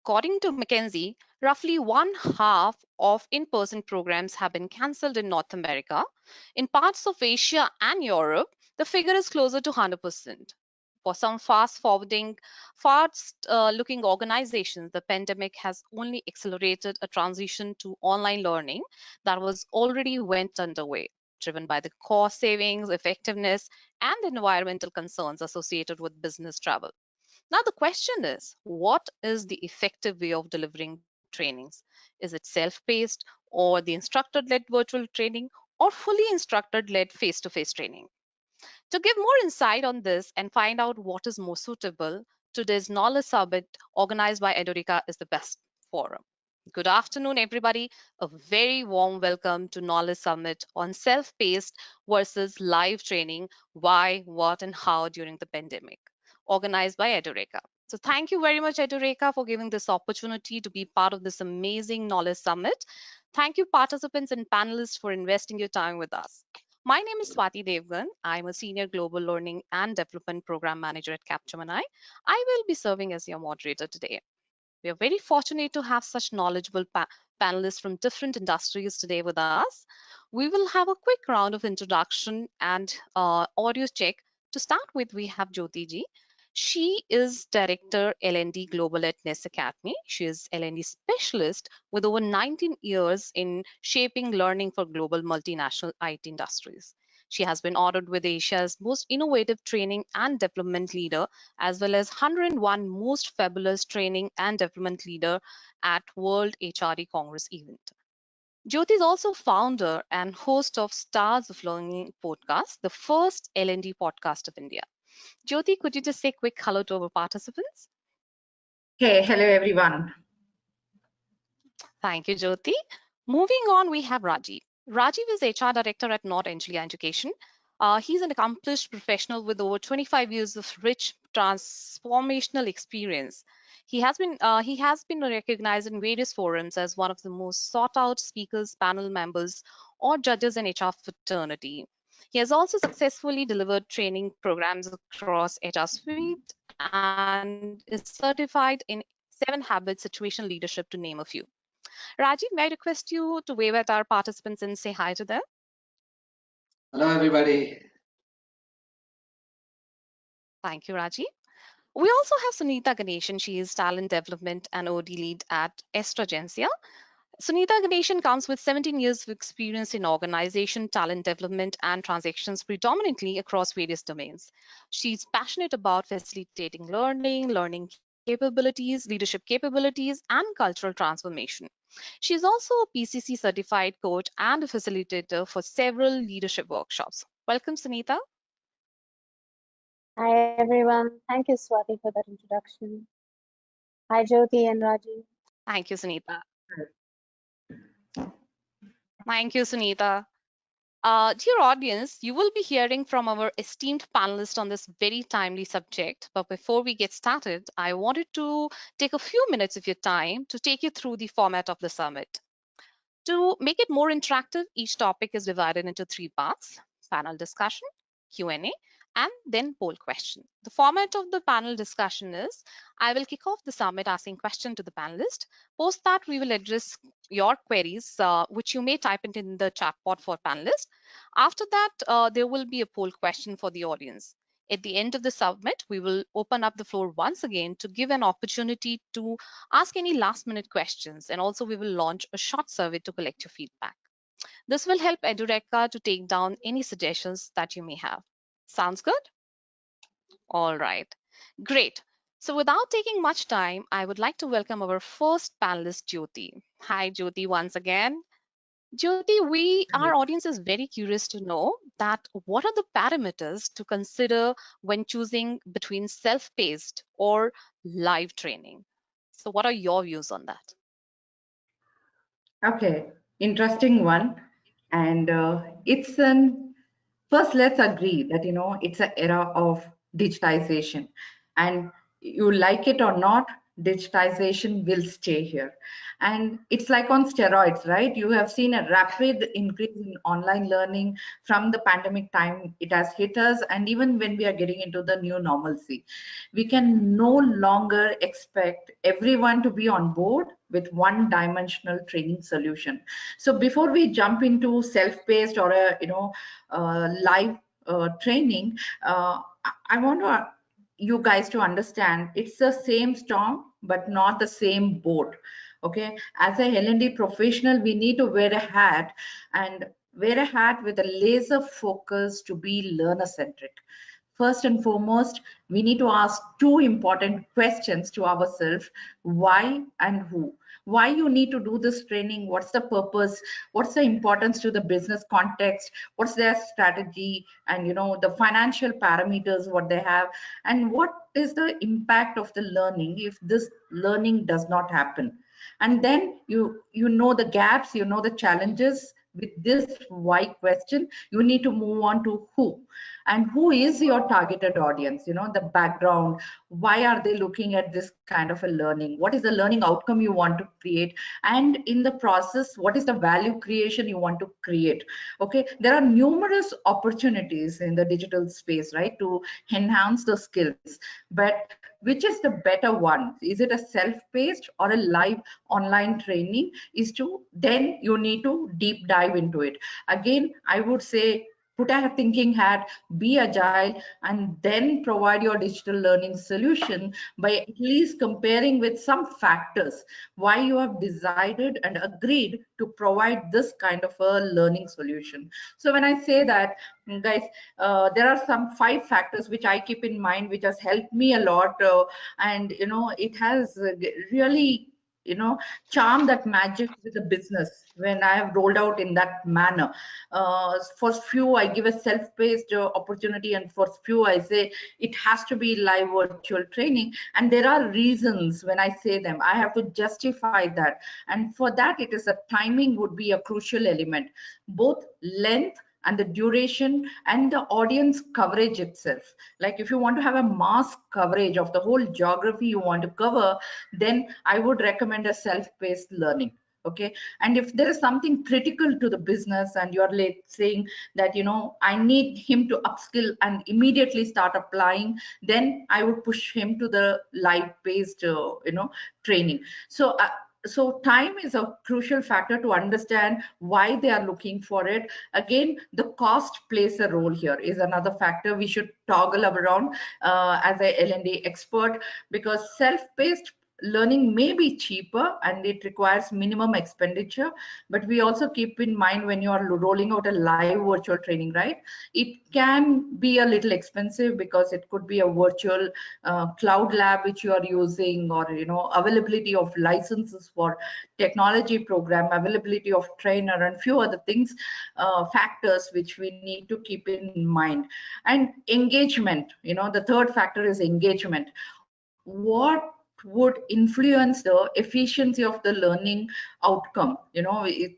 According to McKinsey, roughly one half of in-person programs have been cancelled in North America. In parts of Asia and Europe, the figure is closer to 100%. For some fast-looking organizations, the pandemic has only accelerated a transition to online learning that was already went underway, driven by the cost savings, effectiveness, and environmental concerns associated with business travel. Now, the question is, what is the effective way of delivering trainings? Is it self-paced or the instructor-led virtual training or fully instructor-led face-to-face training? To give more insight on this and find out what is more suitable, today's Knowledge Summit organized by Edureka is the best forum. Good afternoon, everybody. A very warm welcome to Knowledge Summit on self-paced versus live training, why, what, and how during the pandemic, organized by Edureka. So thank you very much, Edureka, for giving this opportunity to be part of this amazing Knowledge Summit. Thank you, participants and panelists, for investing your time with us. My name is Swati Devgan. I'm a Senior Global Learning and Development Program Manager at Capgemini. I will be serving as your moderator today. We are very fortunate to have such knowledgeable panelists from different industries today with us. We will have a quick round of introduction and audio check. To start with, we have Jyoti ji. She is Director L&D Global at Ness Academy. She is L&D specialist with over 19 years in shaping learning for global multinational IT industries. She has been honored with Asia's most innovative training and development leader, as well as 101 most fabulous training and development leader at World HRD Congress event. Jyoti is also founder and host of Stars of Learning podcast, the first L&D podcast of India. Jyoti, could you just say a quick hello to our participants? Hey, hello everyone. Thank you, Jyoti. Moving on, we have Rajiv. Rajiv is HR Director at North Angelia Education. He's an accomplished professional with over 25 years of rich transformational experience. He has been recognized in various forums as one of the most sought out speakers, panel members, or judges in HR fraternity. He has also successfully delivered training programs across HR Suite and is certified in 7 Habits Situational Leadership, to name a few. Rajiv, may I request you to wave at our participants and say hi to them? Hello, everybody. Thank you, Rajiv. We also have Sunita Ganesan. She is Talent Development and OD Lead at Astragencia. Sunita Ganesan comes with 17 years of experience in organization, talent development, and transactions predominantly across various domains. She's passionate about facilitating learning capabilities, leadership capabilities, and cultural transformation. She is also a PCC certified coach and a facilitator for several leadership workshops. Welcome, Sunita. Hi everyone. Thank you, Swati, for that introduction. Hi Jyoti and Rajiv. Thank you, Sunita. Thank you, Sunita. Dear audience, you will be hearing from our esteemed panelists on this very timely subject. But before we get started, I wanted to take a few minutes of your time to take you through the format of the summit. To make it more interactive, each topic is divided into 3 parts: panel discussion, Q&A, and then poll question. The format of the panel discussion is, I will kick off the summit asking question to the panelist. Post that, we will address your queries, which you may type it in the chat pod for panelists. After that, there will be a poll question for the audience. At the end of the summit, we will open up the floor once again to give an opportunity to ask any last minute questions. And also we will launch a short survey to collect your feedback. This will help Edureka to take down any suggestions that you may have. Sounds good? All right, great. So without taking much time, I would like to welcome our first panelist, Jyoti. Hi, Jyoti, once again. Jyoti, our audience is very curious to know that what are the parameters to consider when choosing between self-paced or live training? So what are your views on that? Okay, interesting one. And first let's agree that, it's an era of digitization, and you like it or not, digitization will stay here. And it's like on steroids, right? You have seen a rapid increase in online learning from the pandemic time it has hit us, and even when we are getting into the new normalcy. We can no longer expect everyone to be on board with one dimensional training solution. So before we jump into self-paced or a live training, I want to you guys to understand it's the same storm but not the same boat. Okay, as a L&D professional we need to wear a hat, and wear a hat with a laser focus to be learner centric. First and foremost, we need to ask two important questions to ourselves: why and who. Why you need to do this training, what's the purpose, what's the importance to the business context, what's their strategy, and the financial parameters what they have, and what is the impact of the learning if this learning does not happen. And then you know the gaps, you know the challenges. With this why question, you need to move on to who. And who is your targeted audience, the background, why are they looking at this kind of a learning, what is the learning outcome you want to create, and in the process what is the value creation you want to create. Okay, there are numerous opportunities in the digital space, right, to enhance the skills. But which is the better one? Is it a self-paced or a live online training? Is to then you need to deep dive into it. Again, I would say put a thinking hat, be agile, and then provide your digital learning solution by at least comparing with some factors why you have decided and agreed to provide this kind of a learning solution. So when I say that, guys, there are some 5 factors which I keep in mind, which has helped me a lot, and it has really charm that magic with the business when I have rolled out in that manner. For few I give a self-paced opportunity, and for few I say it has to be live virtual training. And there are reasons when I say them, I have to justify that. And for that, it is a timing would be a crucial element, both length and the duration and the audience coverage itself. Like if you want to have a mass coverage of the whole geography you want to cover, then I would recommend a self-paced learning. Okay, and if there is something critical to the business and you're late saying that I need him to upskill and immediately start applying, then I would push him to the live based training. So time is a crucial factor to understand why they are looking for it. Again, the cost plays a role here, is another factor we should toggle around as a L&D expert, because self-paced learning may be cheaper and it requires minimum expenditure. But we also keep in mind when you are rolling out a live virtual training, right, it can be a little expensive because it could be a virtual cloud lab which you are using, or availability of licenses for technology program, availability of trainer, and few other things, factors which we need to keep in mind. And engagement, the third factor is engagement. What would influence the efficiency of the learning outcome,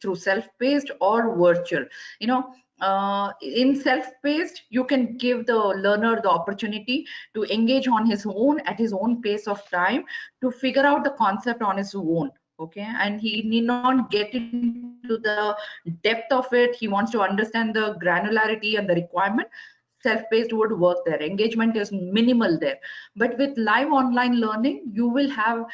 through self-paced or virtual. In self-paced, you can give the learner the opportunity to engage on his own at his own pace of time, to figure out the concept on his own. Okay, and he need not get into the depth of it. He wants to understand the granularity and the requirement. Self-paced would work there. Engagement is minimal there. But with live online learning, you will have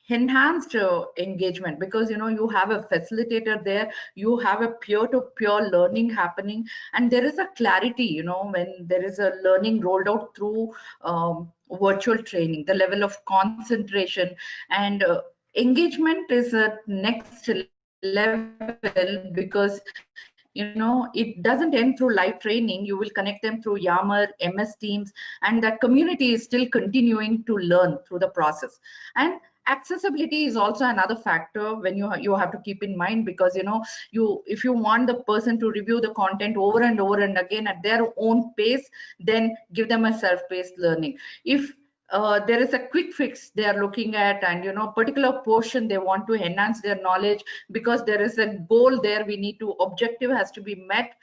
enhanced engagement, because you have a facilitator there, you have a peer-to-peer learning happening, and there is a clarity, when there is a learning rolled out through virtual training, the level of concentration and engagement is at next level, because it doesn't end through live training. You will connect them through Yammer, MS Teams, and the community is still continuing to learn through the process. And accessibility is also another factor when you have to keep in mind, because if you want the person to review the content over and over and again at their own pace, then give them a self-paced learning. If there is a quick fix they are looking at, and particular portion they want to enhance their knowledge because there is a goal there, we need to objective has to be met,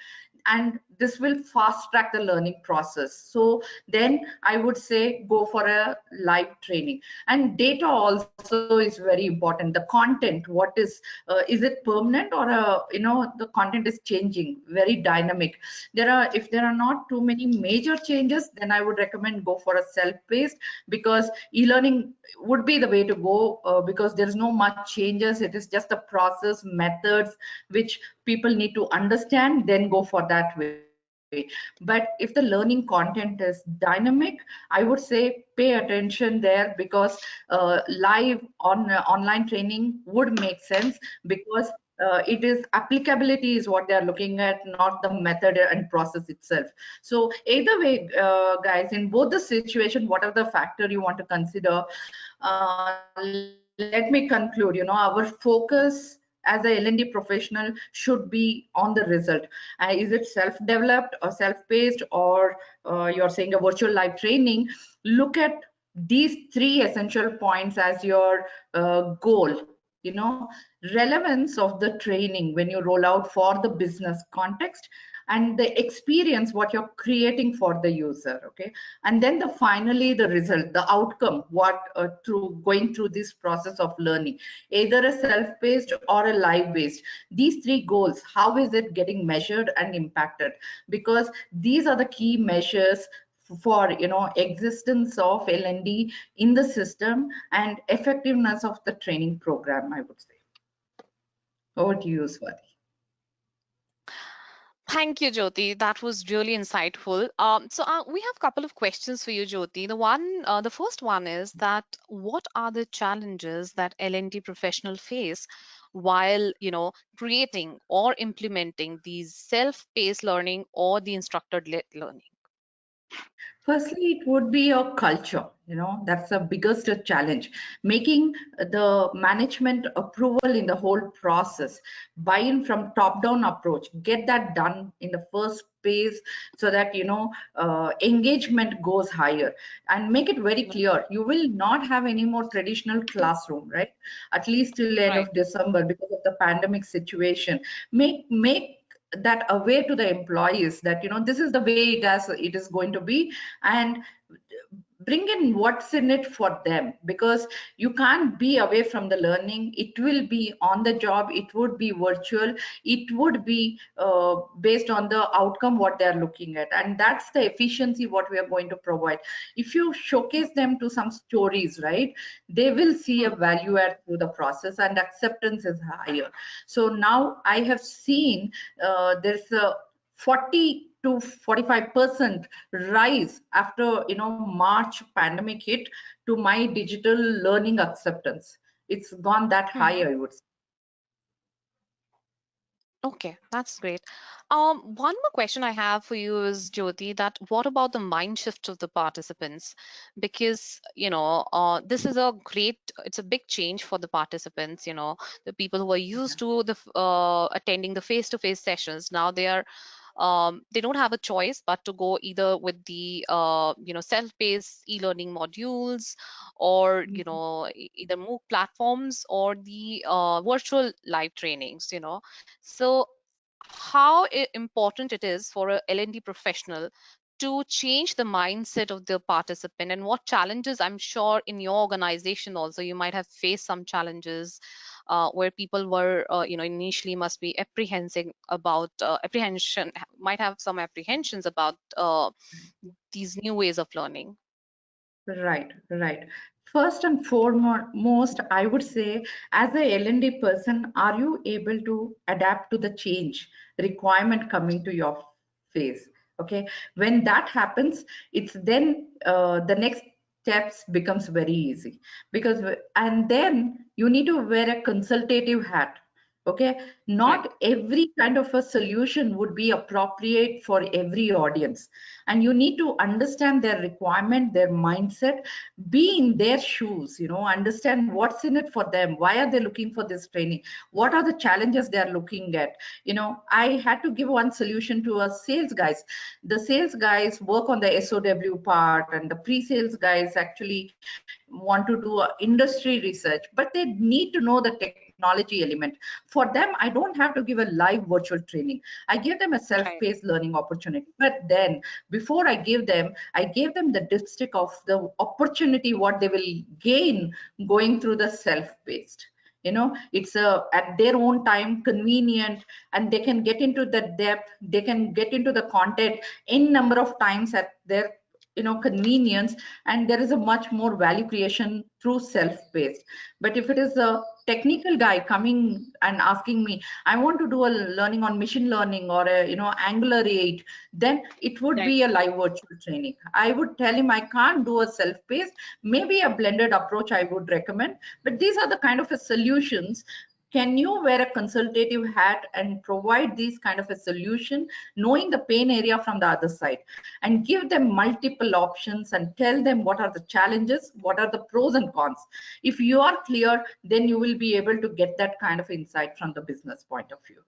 and this will fast track the learning process. So then I would say go for a live training. And data also is very important. The content, what is it permanent, or the content is changing, very dynamic. If there are not too many major changes, then I would recommend go for a self-paced, because e-learning would be the way to go, because there's no much changes. It is just the process, methods which people need to understand, then go for that way. But if the learning content is dynamic, I would say pay attention there, because live on online training would make sense, because it is applicability is what they are looking at, not the method and process itself. So either way, guys, in both the situation, whatever the factor you want to consider, let me conclude. Our focus as a L&D professional should be on the result. Is it self-developed or self-paced, or you're saying a virtual live training? Look at these three essential points as your goal. Relevance of the training when you roll out for the business context, and the experience what you're creating for the user. Okay, and then finally the result, the outcome, what through going through this process of learning, either a self-paced or a live-based. These three goals, how is it getting measured and impacted? Because these are the key measures for existence of L&D in the system and effectiveness of the training program, I would say. Over to you, Swati. Thank you, Jyoti. That was really insightful. We have a couple of questions for you, Jyoti. The first one is that what are the challenges that L&D professional face while, creating or implementing these self-paced learning or the instructor-led learning? Firstly, it would be your culture. That's the biggest challenge. Making the management approval in the whole process, buy-in from top-down approach, get that done in the first phase, so that engagement goes higher, and make it very clear. You will not have any more traditional classroom, right? At least till end Right. of December, because of the pandemic situation. Make that aware to the employees that this is the way it is going to be, and bring in what's in it for them, because you can't be away from the learning. It will be on the job, it would be virtual, it would be based on the outcome what they are looking at, and that's the efficiency what we are going to provide. If you showcase them to some stories, right, they will see a Hmm. value add through the process, and acceptance is higher. So now I have seen there's a 40 to 45% rise after March pandemic hit, to my digital learning acceptance. It's gone that high, Hmm. I would say. Okay, that's great. One more question I have for you is, Jyoti, that what about the mind shift of the participants? Because, this is it's a big change for the participants, the people who are Yeah. used to attending the face-to-face sessions. Now they don't have a choice but to go either with the self-paced e-learning modules, or either MOOC platforms, or the virtual live trainings. So how important it is for a L&D professional to change the mindset of the participant, and what challenges, I'm sure in your organization also you might have faced some challenges where people were initially must be apprehensive about apprehension might have some apprehensions about these new ways of learning. Right, right. First and foremost, I would say, as a L&D person, are you able to adapt to the change requirement coming to your face? Okay, when that happens, it's then the next steps becomes very easy, because and then you need to wear a consultative hat. Okay, Right. not every kind of a solution would be appropriate for every audience, and you need to understand their requirement, their mindset, be in their shoes, understand what's in it for them, why are they looking for this training, what are the challenges they are looking at. I had to give one solution to a sales guys. The sales guys work on the SOW part, and the pre-sales guys actually want to do industry research, but they need to know the technology technology element. For them, I don't have to give a live virtual training. I give them a Right. self-paced learning opportunity. But then before I gave them the dipstick of the opportunity what they will gain going through the self-paced. It's at their own time, convenient, and they can get into the depth, they can get into the content in number of times at their convenience, and there is a much more value creation through self-paced. But if it is a technical guy coming and asking me, I want to do a learning on machine learning or a Angular 8, then it would Right. be a live virtual training. I would tell him I can't do a self-paced, maybe a blended approach I would recommend. But these are the kind of a solutions. Can you wear a consultative hat and provide these kind of a solution, knowing the pain area from the other side, and give them multiple options and tell them what are the challenges, what are the pros and cons? If you are clear, then you will be able to get that kind of insight from the business point of view.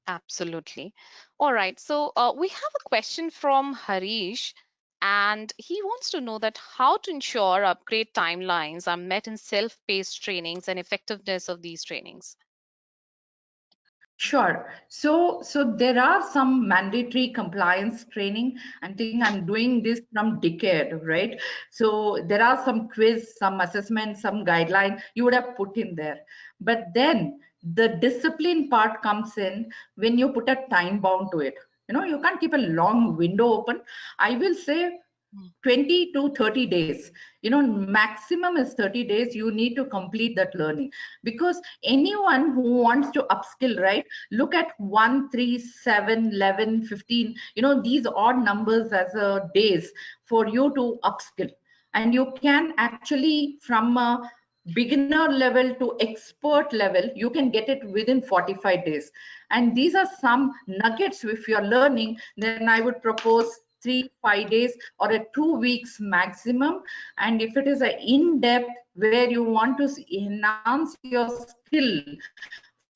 Absolutely. All right. So we have a question from Harish, and he wants to know that how to ensure upgrade timelines are met in self-paced trainings and effectiveness of these trainings. Sure. So there are some mandatory compliance training. I think I'm doing this from decade, right? So there are some quiz, some assessment, some guideline you would have put in there. But then the discipline part comes in when you put a time bound to it. You can't keep a long window open. I will say Mm. 20 to 30 days. Maximum is 30 days. You need to complete that learning, because anyone who wants to upskill, right, look at 1 3 7 11 15, these odd numbers as days for you to upskill. And you can actually, from a beginner level to expert level, you can get it within 45 days. And these are some nuggets. If you're learning, then I would propose 3 5 days or a 2 weeks maximum. And if it is an in-depth where you want to enhance your skill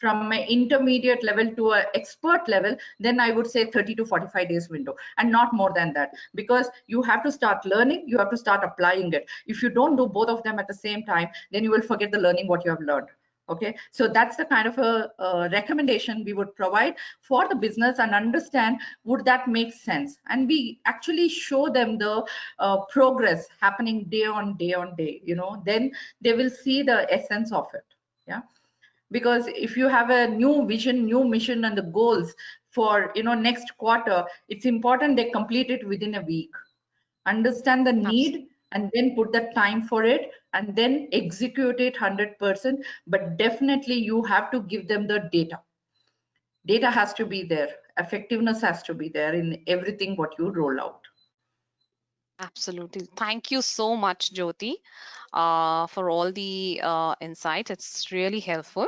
from an intermediate level to an expert level, then I would say 30 to 45 days window, and not more than that, because you have to start learning, you have to start applying it. If you don't do both of them at the same time, then you will forget the learning what you have learned. Okay, so that's the kind of a recommendation we would provide for the business, and understand would that make sense, and we actually show them the progress happening day on day on day. Then they will see the essence of it. Yeah, because if you have a new vision, new mission, and the goals for next quarter, it's important they complete it within a week. Understand the need, Absolutely. and then put the time for it, and then execute it 100%. But definitely you have to give them the data has to be there, effectiveness has to be there in everything what you roll out. Absolutely. Thank you so much, Jyoti, for all the insights. It's really helpful.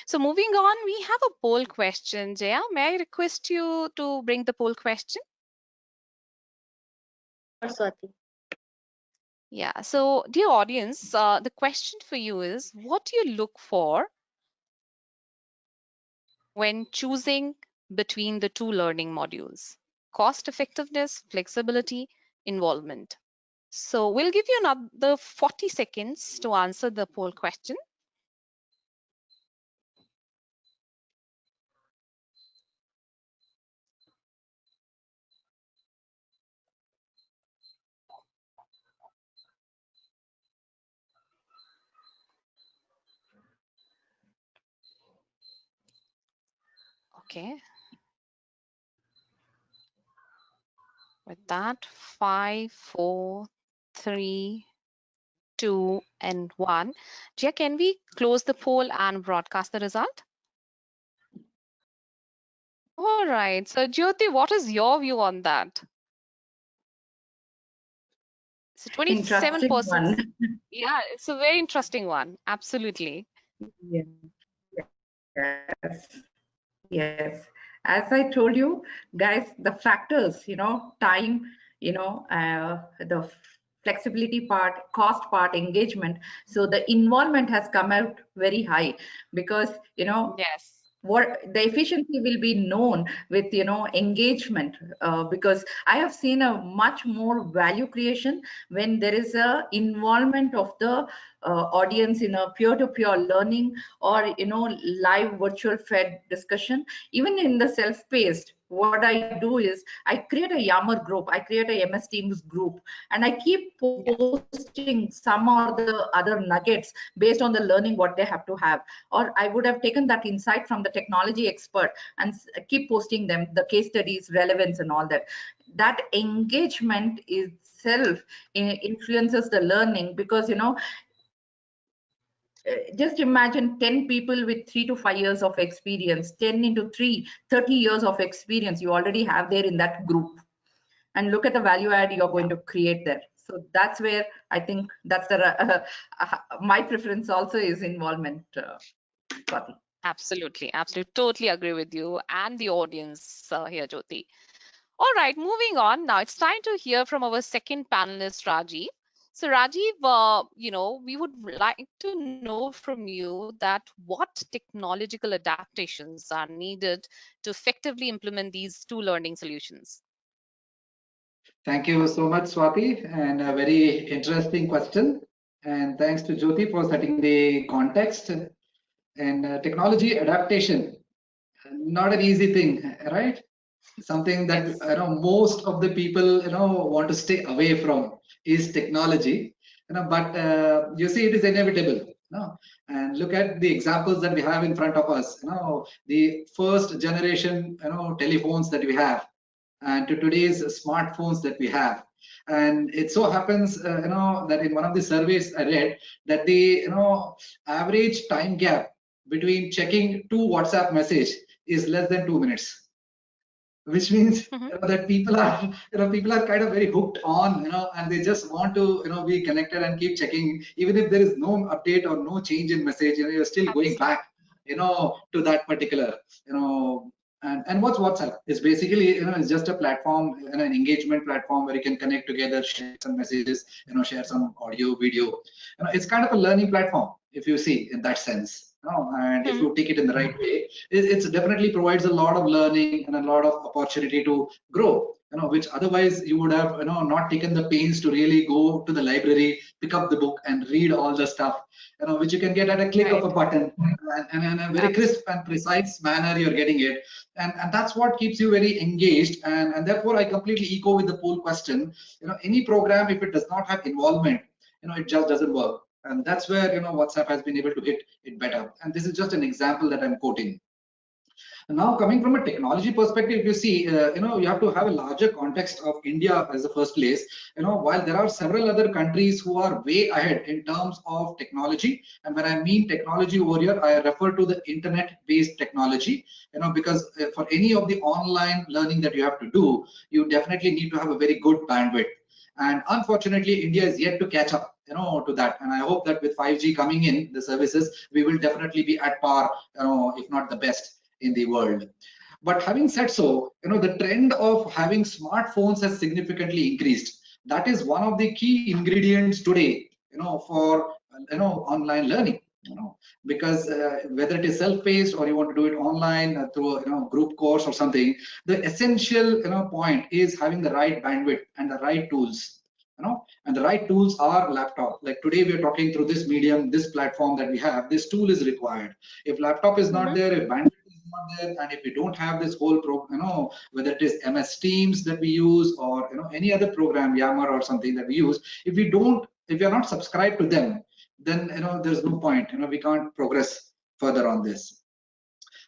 So, moving on, we have a poll question. Jaya, may I request you to bring the poll question? Sure, Swati. Yeah. So, dear audience, the question for you is, what do you look for when choosing between the two learning modules? Cost effectiveness, flexibility, involvement. So, we'll give you another 40 seconds to answer the poll question. Okay. With that, five, four, three, two, and one. Jia, can we close the poll and broadcast the result? All right. So, Jyoti, what is your view on that? So, Interesting 27%. one. Yeah, it's a very interesting one. Absolutely. Yes, as I told you, guys, the factors, time, the flexibility part, cost part, engagement. So the involvement has come out very high, because, Yes. what the efficiency will be known with engagement, because I have seen a much more value creation when there is a involvement of the audience in a peer-to-peer learning, or live virtual fed discussion. Even in the self-paced, what I do is I create a Yammer group, I create a MS Teams group, and I keep Yes. posting some or the other nuggets based on the learning what they have to have. Or I would have taken that insight from the technology expert and keep posting them, the case studies, relevance, and all that. That engagement itself influences the learning, because just imagine 10 people with 3 to 5 years of experience, 10 into 3, 30 years of experience you already have there in that group. And look at the value add you're going to create there. So that's where I think that's the my preference also is involvement, Swati. Absolutely, absolutely, totally agree with you and the audience here, Jyoti. All right, moving on. Now it's time to hear from our second panelist, Rajiv. So, Rajiv, we would like to know from you that what technological adaptations are needed to effectively implement these two learning solutions. Thank you so much, Swati, and a very interesting question. And thanks to Jyoti for setting the context. And technology adaptation, not an easy thing, right? Something that Yes. most of the people want to stay away from is technology. But you see, it is inevitable. And look at the examples that we have in front of us. The first generation telephones that we have, and to today's smartphones that we have. And it so happens that in one of the surveys I read that the average time gap between checking two WhatsApp message is less than 2 minutes, which means that people are kind of very hooked on, and they just want to be connected and keep checking, even if there is no update or no change in message, you're still going Absolutely. back to that particular and what's WhatsApp? It's basically it's just a platform, an engagement platform where you can connect together, share some messages, share some audio, video. It's kind of a learning platform if you see in that sense. And if you take it in the right way, it definitely provides a lot of learning and a lot of opportunity to grow. Which otherwise you would have not taken the pains to really go to the library, pick up the book, and read all the stuff. Which you can get at a click of Right. a button, and in a very crisp Absolutely. and precise manner you're getting it, and that's what keeps you very engaged. And therefore I completely echo with the poll question. Any program, if it does not have involvement, it just doesn't work. And that's where WhatsApp has been able to hit it better. And this is just an example that I'm quoting. Now, coming from a technology perspective, you see, you have to have a larger context of India as the first place. While there are several other countries who are way ahead in terms of technology, and when I mean technology over here, I refer to the internet-based technology. Because for any of the online learning that you have to do, you definitely need to have a very good bandwidth. And unfortunately, India is yet to catch up, to that. And I hope that with 5G coming in the services, we will definitely be at par, if not the best in the world. But having said so, the trend of having smartphones has significantly increased. That is one of the key ingredients today, for online learning. Because whether it is self-paced or you want to do it online through a group course or something, the essential point is having the right bandwidth and the right tools. And the right tools are laptop. Like today we are talking through this medium, this platform that we have, this tool is required. If laptop is not there, if bandwidth is not there, and if we don't have this whole whether it is MS Teams that we use, or any other program, Yammer or something that we use, if we are not subscribed to them, then there's no point. We can't progress further on this.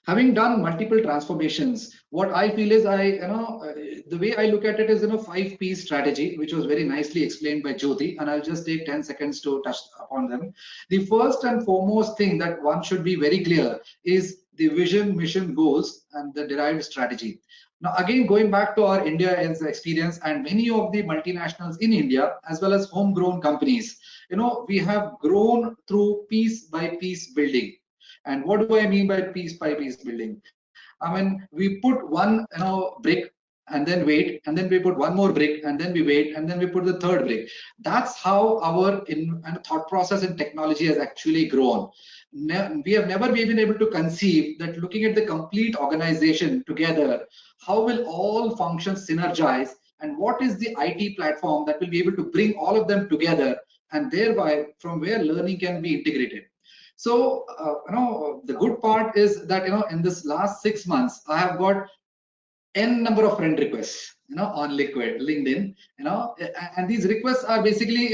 Having done multiple transformations, what I feel is the way I look at it is 5 P strategy, which was very nicely explained by Jyoti, and I'll just take 10 seconds to touch upon them. The first and foremost thing that one should be very clear is the vision, mission, goals, and the derived strategy. Now, again, going back to our India's experience and many of the multinationals in India, as well as homegrown companies, we have grown through piece by piece building. And what do I mean by piece building? I mean, we put one brick and then wait, and then we put one more brick, and then we wait, and then we put the third brick. That's how our thought process in technology has actually grown. We have never been able to conceive that looking at the complete organization together, how will all functions synergize, and what is the IT platform that will be able to bring all of them together, and thereby from where learning can be integrated. So the good part is that in this last 6 months, I have got n number of friend requests on liquid LinkedIn, and these requests are basically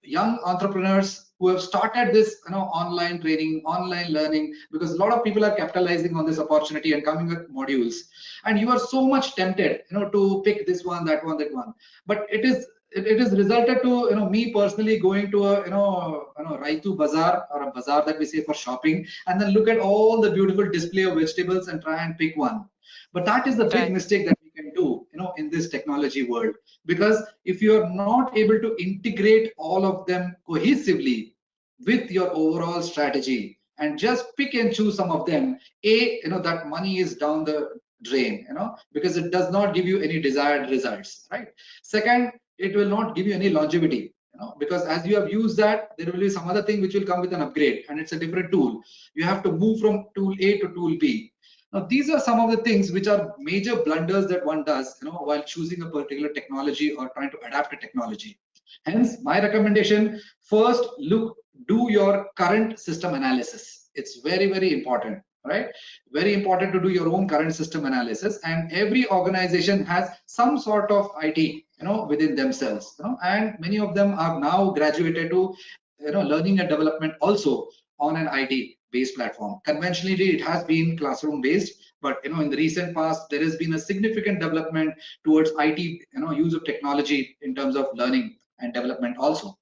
young entrepreneurs who have started this online training, online learning, because a lot of people are capitalizing on this opportunity and coming with modules, and you are so much tempted to pick this one, that one, that one, but it is resulted to me personally going to a Raitu bazaar, or a bazaar that we say for shopping, and then look at all the beautiful display of vegetables and try and pick one. But that is the big Right. mistake that we can do in this technology world, because if you are not able to integrate all of them cohesively with your overall strategy and just pick and choose some of them, that money is down the drain, because it does not give you any desired results, right? Second, it will not give you any longevity, because as you have used that, there will be some other thing which will come with an upgrade, and it's a different tool. You have to move from tool A to tool B. Now, these are some of the things which are major blunders that one does, while choosing a particular technology or trying to adapt a technology. Hence, my recommendation: first, do your current system analysis. It's very, very important, right? Very important to do your own current system analysis. And every organization has some sort of IT, within themselves, and many of them are now graduated to, learning and development also on an IT based platform. Conventionally, it has been classroom based, but in the recent past, there has been a significant development towards IT, use of technology in terms of learning and development also.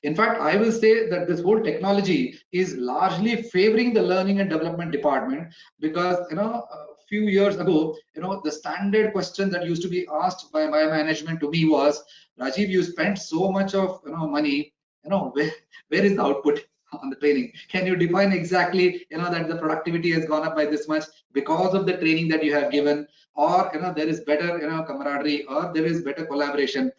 In fact, I will say that this whole technology is largely favoring the learning and development department, because a few years ago, the standard question that used to be asked by my management to me was, Rajiv, you spent so much of money, where is the output on the training? Can you define exactly that the productivity has gone up by this much because of the training that you have given, or there is better camaraderie, or there is better collaboration?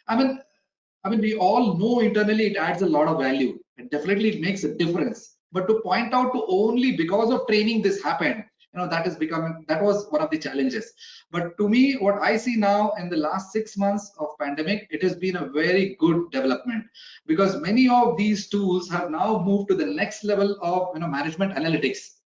I mean, we all know internally it adds a lot of value. It definitely makes a difference. But to point out to only because of training this happened, that was one of the challenges. But to me, what I see now in the last 6 months of pandemic, it has been a very good development, because many of these tools have now moved to the next level of management analytics.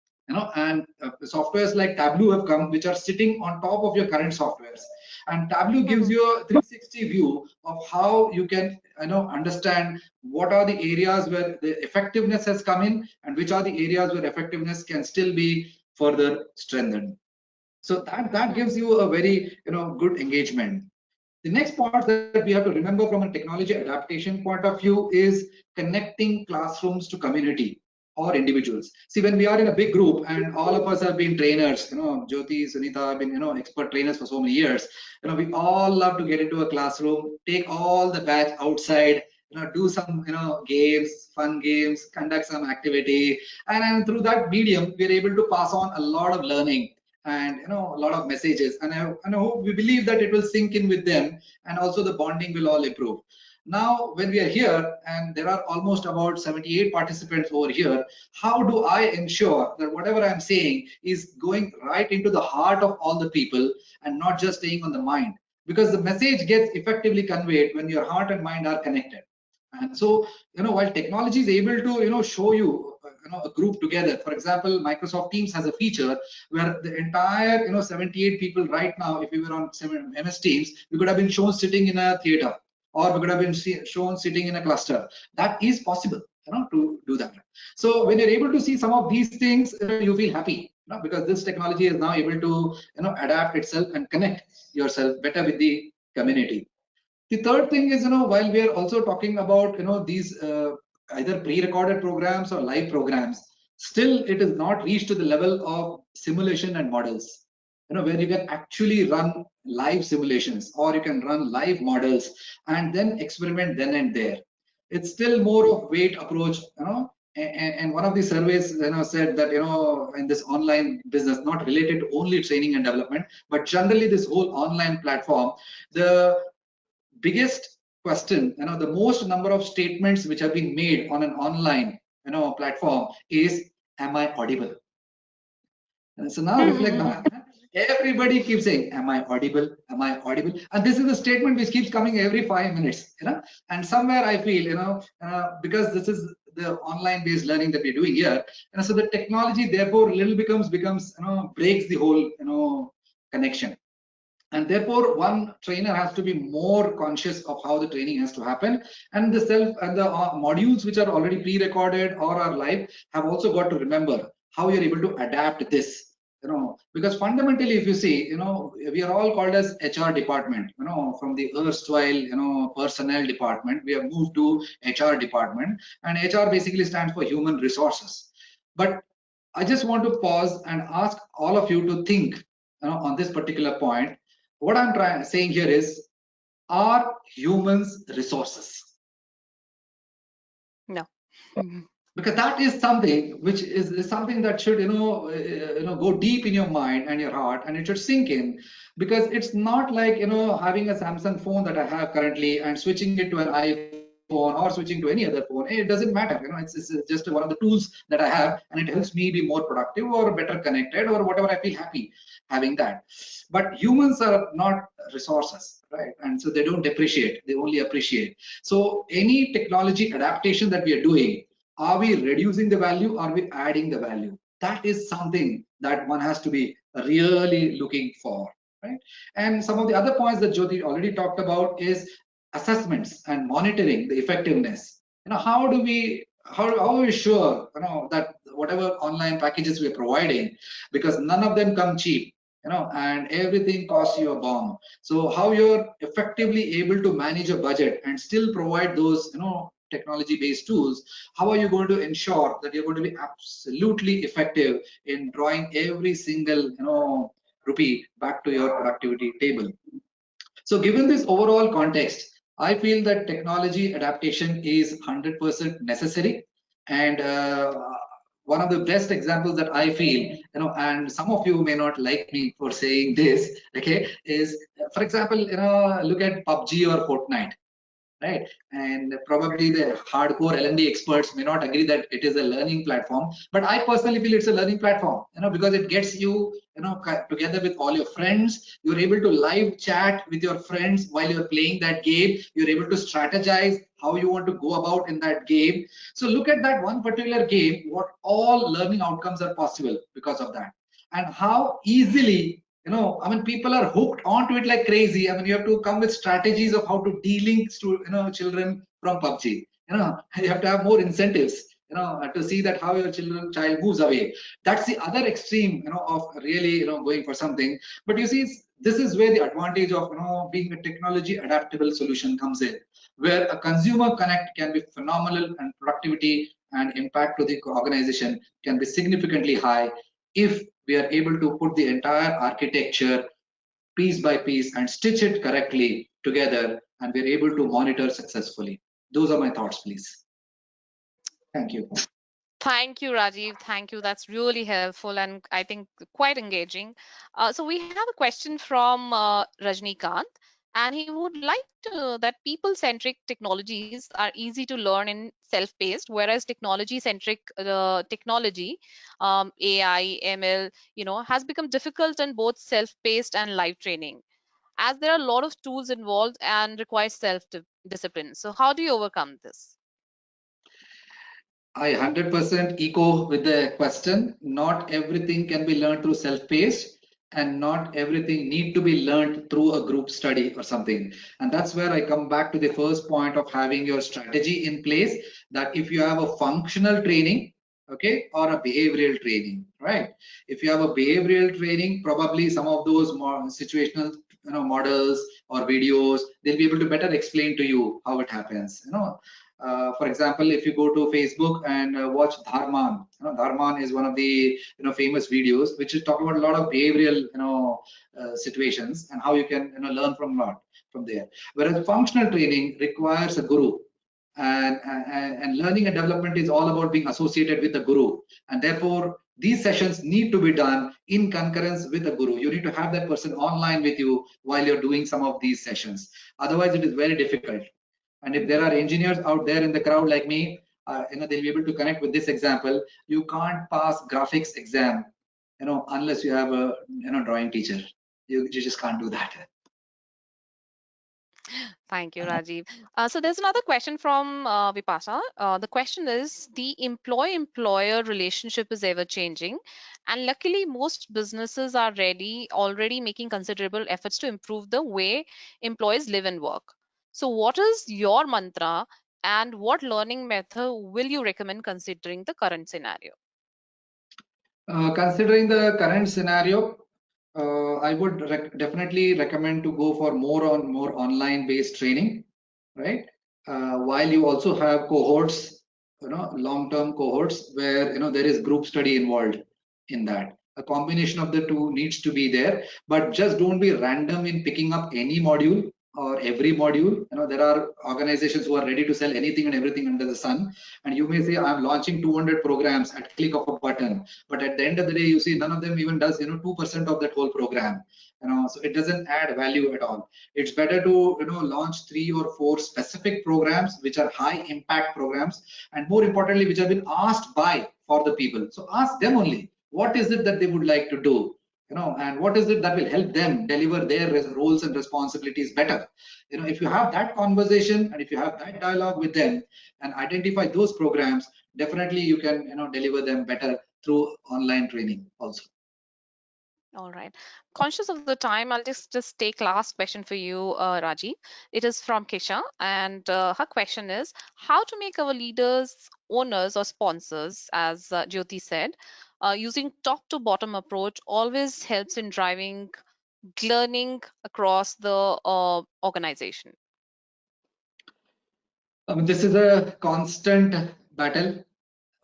And softwares like Tableau have come, which are sitting on top of your current softwares, and Tableau gives Mhm. you a 360 view of how you can understand what are the areas where the effectiveness has come in, and which are the areas where effectiveness can still be further strengthened. So that gives you a very good engagement. The next part that we have to remember from a technology adaptation point of view is connecting classrooms to community or individuals. See, when we are in a big group and all of us have been trainers, Jyoti, Sunita have been, expert trainers for so many years, we all love to get into a classroom, take all the batch outside, do some, games, fun games, conduct some activity, and through that medium, we're able to pass on a lot of learning and a lot of messages, and I hope we believe that it will sink in with them, and also the bonding will all improve. Now when we are here and there are almost about 78 participants over here, how do I ensure that whatever I'm saying is going right into the heart of all the people and not just staying on the mind? Because the message gets effectively conveyed when your heart and mind are connected. And so, while technology is able to, show you, a group together. For example, Microsoft Teams has a feature where the entire, 78 people right now, if we were on MS Teams, we could have been shown sitting in a theater, or we could have been shown sitting in a cluster. That is possible, to do that. So when you're able to see some of these things, you feel happy, because this technology is now able to, adapt itself and connect yourself better with the community. The third thing is, while we are also talking about, these either pre-recorded programs or live programs, still it is not reached to the level of simulation and models, where you can actually run live simulations, or you can run live models and then experiment then and there. It's still more of weight approach, and one of the surveys said that in this online business, not related to only training and development, but generally this whole online platform, the biggest question, the most number of statements which have been made on an online platform is, am I audible? And so now reflect on that. Everybody keeps saying, am I audible? Am I audible? And this is a statement which keeps coming every 5 minutes, and somewhere I feel, because this is the online based learning that we're doing here, and so the technology therefore little becomes, breaks the whole, connection. And therefore one trainer has to be more conscious of how the training has to happen, and the modules which are already pre-recorded or are live have also got to remember how you're able to adapt this, because fundamentally if you see, we are all called as HR department, from the erstwhile personnel department we have moved to HR department, and HR basically stands for human resources. But I just want to pause and ask all of you to think, on this particular point. What I'm saying here is, are humans resources? No. Because that is something which is something that should go deep in your mind and your heart, and it should sink in, because it's not like having a Samsung phone that I have currently and switching it to an iPhone or switching to any other phone. It doesn't matter, it's just one of the tools that I have, and it helps me be more productive or better connected or whatever. I feel happy having that. But humans are not resources, right? And so they don't depreciate, they only appreciate. So any technology adaptation that we are doing, are we reducing the value? Are we adding the value? That is something that one has to be really looking for, right? And some of the other points that Jyoti already talked about is assessments and monitoring the effectiveness. How do we, how are we sure, that whatever online packages we are providing, because none of them come cheap, and everything costs you a bomb. So how you're effectively able to manage a budget and still provide those, technology based tools, how are you going to ensure that you're going to be absolutely effective in drawing every single rupee back to your productivity table? So given this overall context, I feel that technology adaptation is 100% necessary. And one of the best examples that I feel, and some of you may not like me for saying this, okay, is, for example, look at PUBG or Fortnite, right? And probably the hardcore L&D experts may not agree that it is a learning platform, but I personally feel it's a learning platform, because it gets you, together with all your friends. You're able to live chat with your friends while you're playing that game. You're able to strategize how you want to go about in that game. So look at that one particular game, what all learning outcomes are possible because of that, and how easily, I mean, people are hooked onto it like crazy. I mean, you have to come with strategies of how to de-link children from PUBG. You have to have more incentives, to see that how your child moves away. That's the other extreme, of really, going for something. But you see, this is where the advantage of, being a technology adaptable solution comes in, where a consumer connect can be phenomenal and productivity and impact to the organization can be significantly high if we are able to put the entire architecture piece by piece and stitch it correctly together, and we're able to monitor successfully. Those are my thoughts, please. Thank you. Thank you, Rajiv. Thank you. That's really helpful and I think quite engaging. So we have a question from Rajnikant, and he would like that people-centric technologies are easy to learn in self-paced, whereas technology-centric technology, AI, ML, has become difficult in both self-paced and live training, as there are a lot of tools involved and requires self-discipline. So how do you overcome this? I 100% echo with the question. Not everything can be learned through self-paced, and not everything need to be learned through a group study or something. And that's where I come back to the first point of having your strategy in place, that if you have a functional training, okay, or a behavioral training, right? If you have a behavioral training, probably some of those more situational models or videos, they'll be able to better explain to you how it happens. For example, if you go to Facebook and watch Dharman, Dharman is one of the famous videos which is talking about a lot of behavioral situations and how you can learn from lot from there. Whereas functional training requires a guru, and learning and development is all about being associated with the guru, and therefore these sessions need to be done in concurrence with the guru. You need to have that person online with you while you're doing some of these sessions, otherwise it is very difficult. And if there are engineers out there in the crowd like me, they'll be able to connect with this example. You can't pass graphics exam, unless you have a drawing teacher. You just can't do that. Thank you, Rajiv. So there's another question from Vipasha. The question is, the employee-employer relationship is ever changing, and luckily most businesses are already making considerable efforts to improve the way employees live and work. So what is your mantra, and what learning method will you recommend considering the current scenario? Considering the current scenario, I would definitely recommend to go for more online based training, right? While you also have cohorts, long term cohorts where there is group study involved in that. A combination of the two needs to be there, but just don't be random in picking up any module or every module. There are organizations who are ready to sell anything and everything under the sun, and you may say I'm launching 200 programs at click of a button, but at the end of the day you see none of them even does 2% of that whole program. So it doesn't add value at all. It's better to launch 3 or 4 specific programs which are high impact programs, and more importantly which have been asked by for the people. So ask them only what is it that they would like to do, and what is it that will help them deliver their roles and responsibilities better. If you have that conversation and if you have that dialogue with them and identify those programs, definitely you can deliver them better through online training also. All right. Conscious of the time, I'll just take last question for you, Raji. It is from Kisha, and her question is how to make our leaders, owners, or sponsors, as Jyoti said, using top to bottom approach always helps in driving learning across the organization. This is a constant battle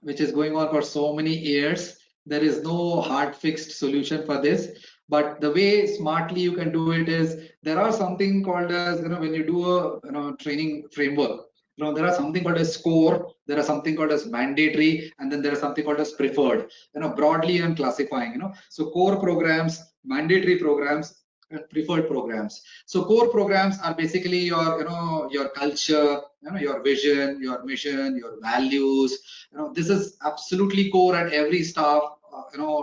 which is going on for so many years. There is no hard fixed solution for this. But the way smartly you can do it is there are something called as when you do a training framework. There are something called as score. There are something called as mandatory, and then there is something called as preferred. Broadly I'm classifying. So core programs, mandatory programs, and preferred programs. So core programs are basically your your culture, your vision, your mission, your values. This is absolutely core, and every staff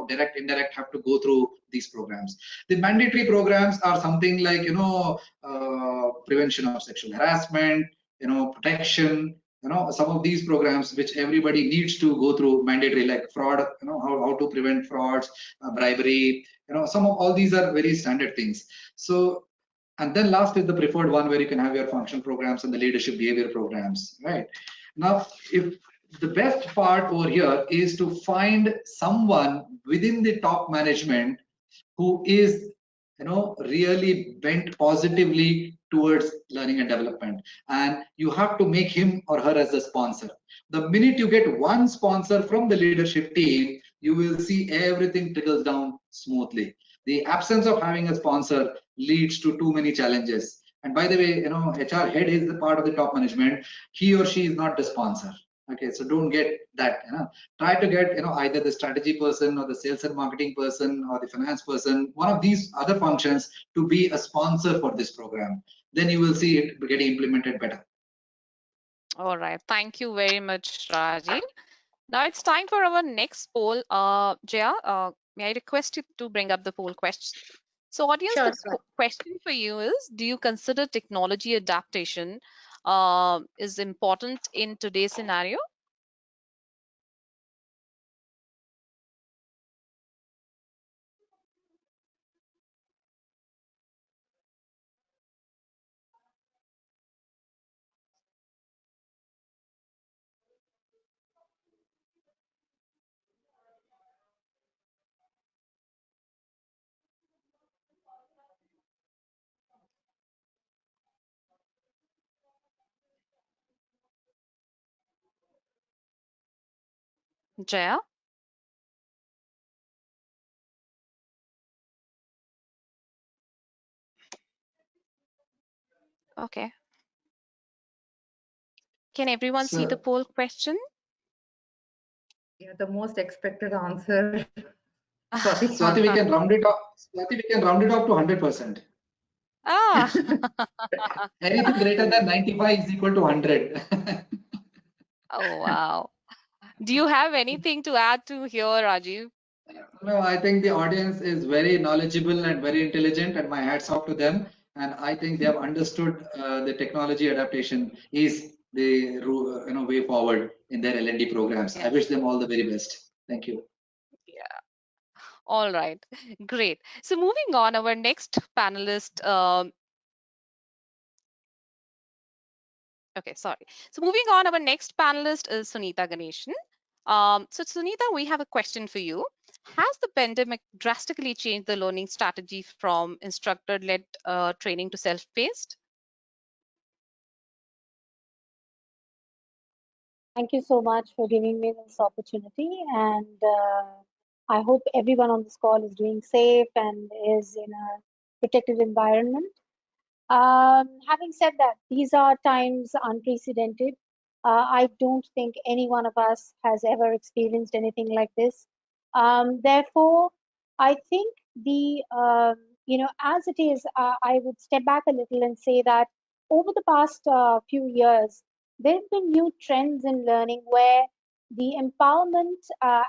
direct indirect have to go through these programs. The mandatory programs are something like prevention of sexual harassment, protection, some of these programs which everybody needs to go through mandatory, like fraud, how to prevent frauds, bribery, some of all these are very standard things. So, and then last is the preferred one where you can have your functional programs and the leadership behavior programs, right? Now, if the best part over here is to find someone within the top management who is really bent positively towards learning and development, and you have to make him or her as a sponsor. The minute you get one sponsor from the leadership team, you will see everything trickles down smoothly. The absence of having a sponsor leads to too many challenges. And by the way, HR head is the part of the top management. He or she is not the sponsor. Okay, so don't get that. Try to get either the strategy person or the sales and marketing person or the finance person, one of these other functions, to be a sponsor for this program. Then you will see it getting implemented better. All right. Thank you very much, Rajiv. Now it's time for our next poll. Jaya, may I request you to bring up the poll question? So, audience, Sure, the Swati. question for you is: do you consider technology adaptation is important in today's scenario? Jaya? Okay. Can everyone see the So, poll question? Yeah, the most expected answer. Sorry. Swati, we can round it up. Swati, we can round it up to 100%. Ah, Anything greater than 95 is equal to 100. oh wow. Do you have anything to add to here, Rajiv? No, I think the audience is very knowledgeable and very intelligent, and my hats off to them. And I think they have understood the technology adaptation is the way forward in their L&D programs. I Yeah. wish them all the very best. Thank you. Yeah. All right. Great. So moving on, our next panelist. Okay, sorry. So moving on, our next panelist is Sunita Ganesan. So Sunita, we have a question for you. Has the pandemic drastically changed the learning strategy from instructor-led training to self-paced? Thank you so much for giving me this opportunity, and I hope everyone on this call is doing safe and is in a protected environment. Having said that, these are times unprecedented. I don't think any one of us has ever experienced anything like this. Therefore, I think as it is, I would step back a little and say that over the past few years, there have been new trends in learning where the empowerment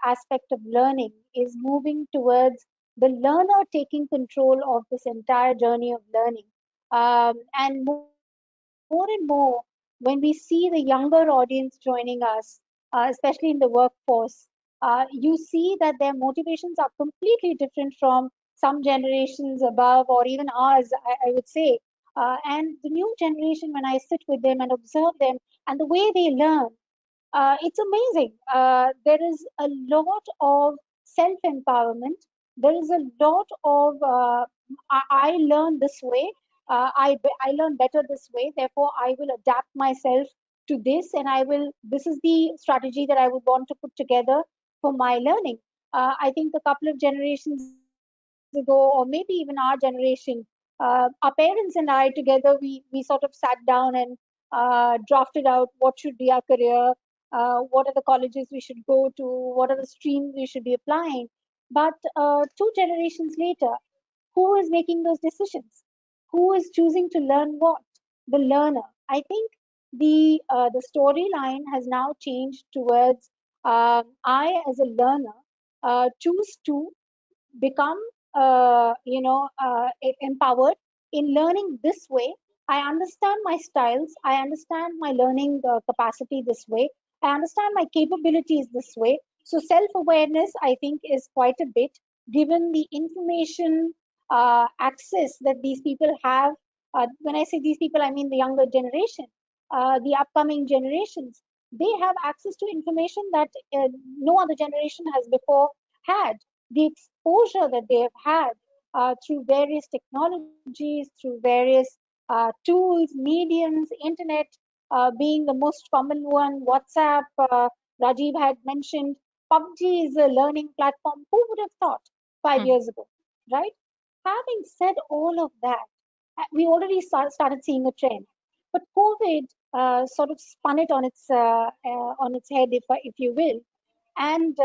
aspect of learning is moving towards the learner taking control of this entire journey of learning. And more and more, when we see the younger audience joining us, especially in the workforce, you see that their motivations are completely different from some generations above or even ours, I would say. And the new generation, when I sit with them and observe them and the way they learn, it's amazing. There is a lot of self empowerment. There is a lot of I learn this way. I learn better this way. Therefore, I will adapt myself to this, and I will. This is the strategy that I would want to put together for my learning. I think a couple of generations ago, or maybe even our generation, our parents and I together, we sort of sat down and drafted out what should be our career, what are the colleges we should go to, what are the streams we should be applying. But two generations later, who is making those decisions? Who is choosing to learn what? The learner. I think the storyline has now changed towards I, as a learner, choose to become empowered in learning this way. I understand my styles, I understand my learning capacity this way, I understand my capabilities this way. So self awareness, I think, is quite a bit, given the information access that these people have. When I say these people, I mean the younger generation, the upcoming generations. They have access to information that no other generation has before had. The exposure that they have had through various technologies, through various tools, mediums, internet being the most common one, WhatsApp, Rajiv had mentioned, PUBG is a learning platform. Who would have thought 5 years ago, right? Having said all of that, we already started seeing a trend, but COVID sort of spun it on its head, if you will, and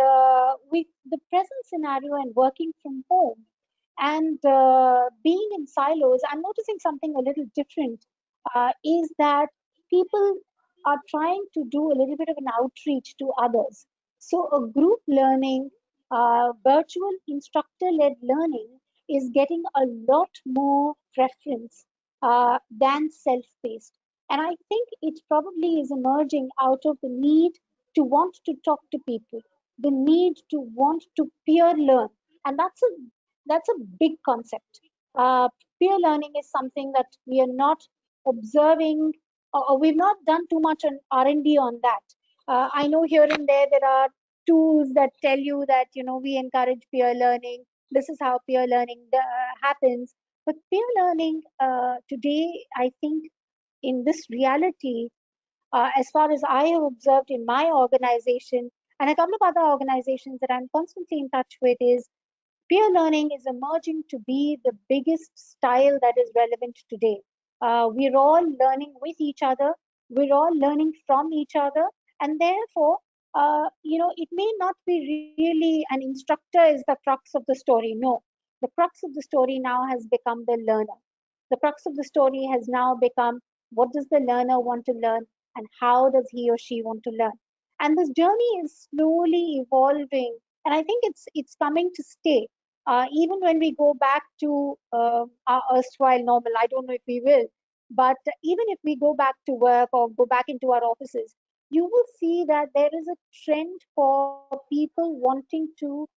with the present scenario and working from home and being in silos, I'm noticing something a little different. Is that people are trying to do a little bit of an outreach to others. So, a group learning, virtual instructor led learning is getting a lot more preference than self paced. And I think it probably is emerging out of the need to want to talk to people, the need to want to peer learn. And that's a big concept. Uh, Peer learning is something that we are not observing, or we've not done too much on R&D on that. I know here and there are tools that tell you that we encourage peer learning. This is how peer learning happens. But peer learning today, I think, in this reality, as far as I have observed in my organization and a couple of other organizations that I'm constantly in touch with, is peer learning is emerging to be the biggest style that is relevant today. We're all learning with each other. We're all learning from each other, and therefore, it may not be really an instructor is the crux of the story. No, the crux of the story now has become the learner. The crux of the story has now become what does the learner want to learn and how does he or she want to learn. And this journey is slowly evolving, and I think it's coming to stay. Even when we go back to our erstwhile normal, I don't know if we will, but even if we go back to work or go back into our offices, you will see that there is a trend for people wanting to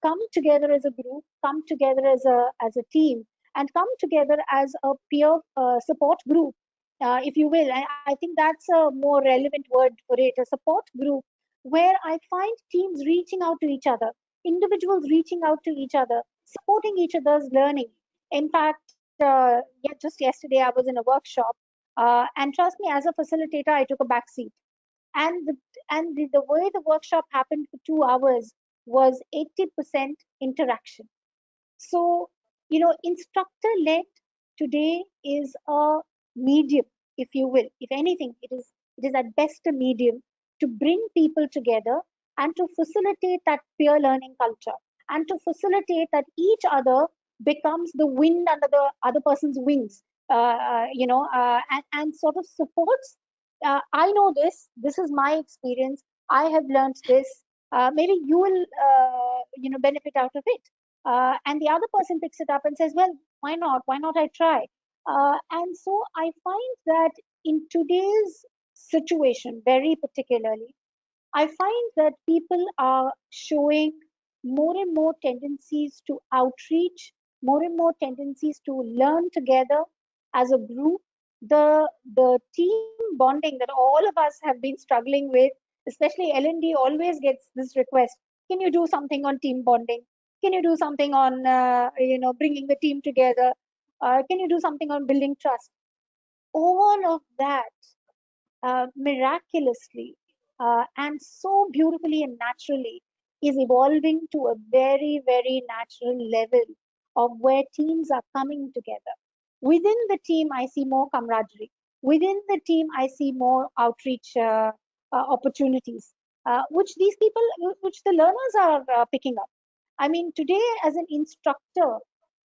come together as a group, come together as a team, and come together as a peer support group, if you will. I think that's a more relevant word for it, a support group, where I find teams reaching out to each other, individuals reaching out to each other, supporting each other's learning. In fact, yeah, just yesterday I was in a workshop, and trust me, as a facilitator, I took a back seat, and the way the workshop happened for 2 hours was 80% interaction. So, instructor led today is a medium, if you will. If anything, it is at best a medium to bring people together and to facilitate that peer learning culture and to facilitate that each other becomes the wind under the other person's wings, and sort of supports. I know this. This is my experience. I have learned this. Maybe you will, benefit out of it, and the other person picks it up and says, well, why not? Why not I try? And so I find that in today's situation, very particularly, I find that people are showing more and more tendencies to outreach, more and more tendencies to learn together as a group. The team bonding that all of us have been struggling with, especially L&D, always gets this request: can you do something on team bonding? Can you do something on bringing the team together? Can you do something on building trust? All of that miraculously and so beautifully and naturally is evolving to a very, very natural level of where teams are coming together. Within the team, I see more camaraderie. Within the team, I see more outreach opportunities, which the learners are picking up. I mean, today, as an instructor,